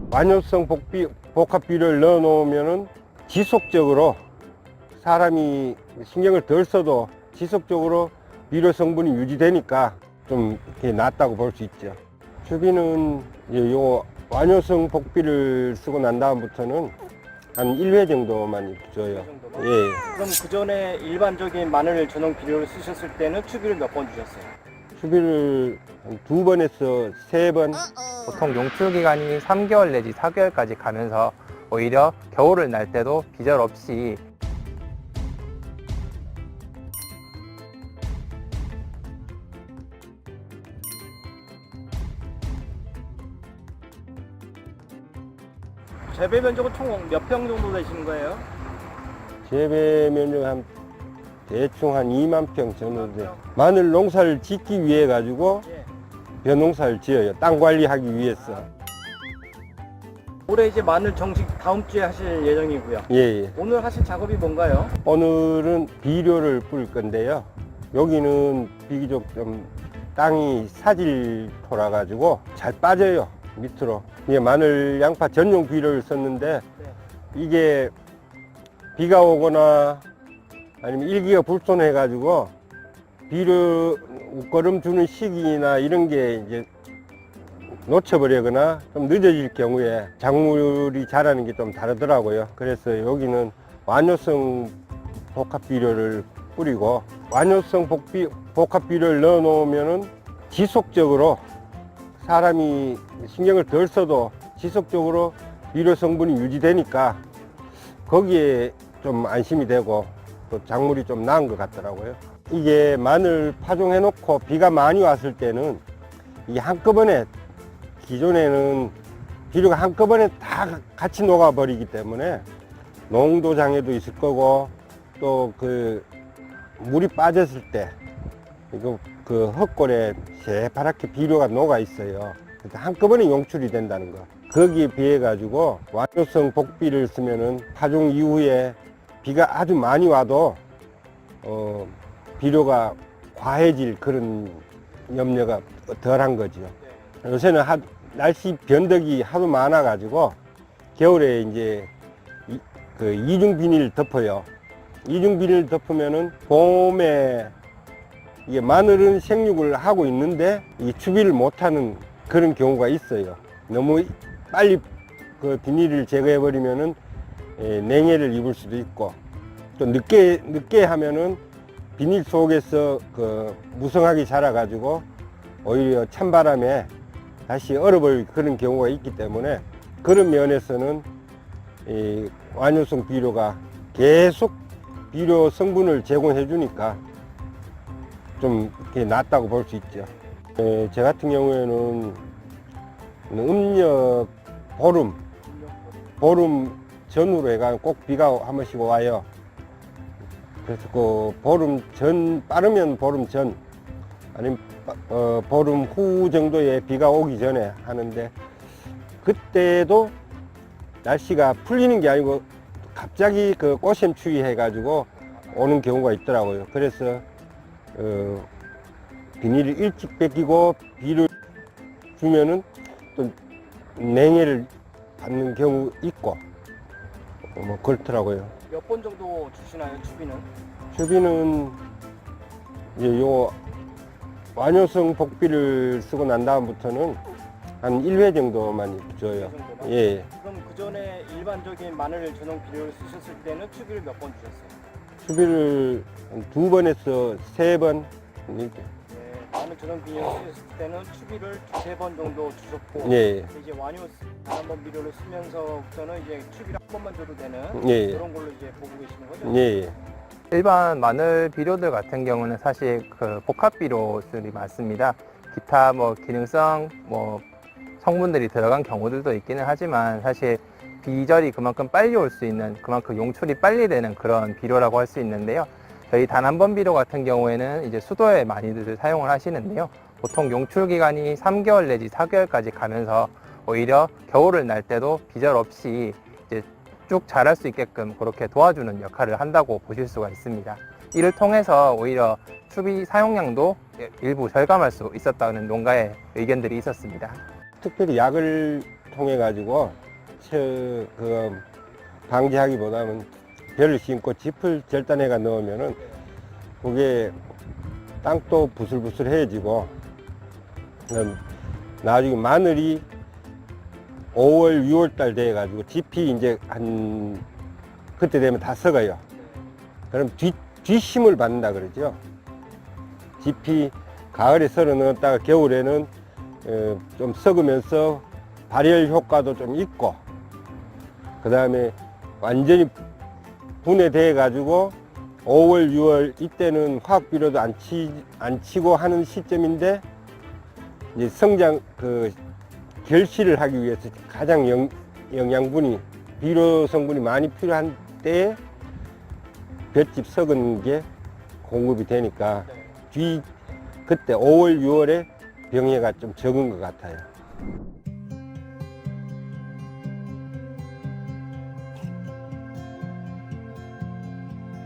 완효성 복합비료를 넣어 놓으면은 지속적으로 사람이 신경을 덜 써도 지속적으로 비료 성분이 유지되니까 좀 이렇게 낫다고 볼 수 있죠. 추비는 요 완효성 복비를 쓰고 난 다음부터는 한 1회 정도만 줘요. 예. 그럼 그 전에 일반적인 마늘 전용 비료를 쓰셨을 때는 추비를 몇 번 주셨어요? 추비를 한 2번에서 3번. 보통 용출 기간이 3개월 내지 4개월까지 가면서 오히려 겨울을 날 때도 비절 없이 재배 면적은 총 몇 평 정도 되시는 거예요? 재배 면적 한 대충 한 2만 평 정도 돼. 마늘 농사를 짓기 위해 가지고 예. 벼농사를 지어요. 땅 관리하기 위해서. 올해 이제 마늘 정식 다음 주에 하실 예정이고요. 예, 예. 오늘 하실 작업이 뭔가요? 오늘은 비료를 뿌릴 건데요. 여기는 비교적 좀 땅이 사질토라 가지고 잘 빠져요. 밑으로. 이게 마늘 양파 전용 비료를 썼는데 이게 비가 오거나 아니면 일기가 불손해 가지고 비료 웃거름 주는 시기나 이런 게 이제 놓쳐버리거나 좀 늦어질 경우에 작물이 자라는 게 좀 다르더라고요. 그래서 여기는 완효성 복합 비료를 뿌리고, 완효성 복합 비료를 넣어 놓으면은 지속적으로 사람이 신경을 덜 써도 지속적으로 비료 성분이 유지되니까 거기에 좀 안심이 되고 또 작물이 좀 나은 것 같더라고요. 이게 마늘 파종해 놓고 비가 많이 왔을 때는 이게 한꺼번에, 기존에는 비료가 한꺼번에 다 같이 녹아 버리기 때문에 농도 장애도 있을 거고, 또 그 물이 빠졌을 때 이거 그 흙골에 새파랗게 비료가 녹아 있어요. 그래서 한꺼번에 용출이 된다는 거. 거기에 비해 가지고 완효성 복비를 쓰면은 파종 이후에 비가 아주 많이 와도 비료가 과해질 그런 염려가 덜한 거죠. 요새는 날씨 변덕이 하도 많아 가지고 겨울에 이제 그 이중 비닐 덮어요. 이중 비닐 덮으면은 봄에 이게 마늘은 생육을 하고 있는데 이 추비를 못하는 그런 경우가 있어요. 너무 빨리 그 비닐을 제거해 버리면은 냉해를 입을 수도 있고, 또 늦게 하면은 비닐 속에서 그 무성하게 자라 가지고 오히려 찬바람에 다시 얼어버릴 그런 경우가 있기 때문에, 그런 면에서는 이 완효성 비료가 계속 비료 성분을 제공해 주니까 좀 이렇게 낫다고 볼 수 있죠. 제 같은 경우에는 음력 보름 전후로 해가 꼭 비가 한 번씩 와요. 그래서 그 보름 전, 빠르면 보름 전, 아니면 보름 후 정도에 비가 오기 전에 하는데, 그때도 날씨가 풀리는 게 아니고 갑자기 그 꽃샘추위 해가지고 오는 경우가 있더라고요. 그래서 비닐을 일찍 벗기고 비를 주면은 또 냉해를 받는 경우 있고 뭐 그렇더라고요. 몇 번 정도 주시나요, 추비는? 추비는 이제 요 완효성 복비를 쓰고 난 다음부터는 한 1회 정도만 줘요. 그 정도만? 예. 그럼 그 전에 일반적인 마늘 전용 비료를 쓰셨을 때는 추비를 몇 번 주셨어요? 추비를 한 2번에서 3번 이렇게. 네, 마늘 전용 비료를 쓰셨을 때는 추비를 2~3번 정도 주셨고, 예. 이제 완효 단한번 비료를 쓰면서부터는 이제 추비를 한 번만 줘도 되는 예. 그런 걸로 이제 보고 계시는 거죠? 예. 일반 마늘 비료들 같은 경우는 사실 그 복합 비료들이 많습니다. 기타 뭐 기능성 뭐 성분들이 들어간 경우들도 있기는 하지만, 사실 비절이 그만큼 빨리 올 수 있는, 그만큼 용출이 빨리 되는 그런 비료라고 할 수 있는데요. 저희 단 한 번 비료 같은 경우에는 이제 수도에 많이들 사용을 하시는데요. 보통 용출 기간이 3개월 내지 4개월까지 가면서 오히려 겨울을 날 때도 비절 없이 이제 쭉 자랄 수 있게끔 그렇게 도와주는 역할을 한다고 보실 수가 있습니다. 이를 통해서 오히려 추비 사용량도 일부 절감할 수 있었다는 농가의 의견들이 있었습니다. 특별히 약을 통해 가지고 방지하기보다는 벼를 심고 짚을 절단해가 넣으면은 그게 땅도 부슬부슬해지고 나중에 마늘이 5월, 6월 달 돼 가지고 짚이 이제 한 그때 되면 다 썩어요. 그럼 뒷심을 받는다 그러죠. 짚이 가을에 썰어 넣었다가 겨울에는 좀 썩으면서 발열 효과도 좀 있고, 그 다음에 완전히 분해돼 가지고 5월, 6월 이때는 화학 비료도 안 치고 하는 시점인데, 이제 성장 결실을 하기 위해서 가장 영양분이 비료 성분이 많이 필요한 때에 볏짚 썩은 게 공급이 되니까 그때 5월, 6월에 병해가 좀 적은 것 같아요.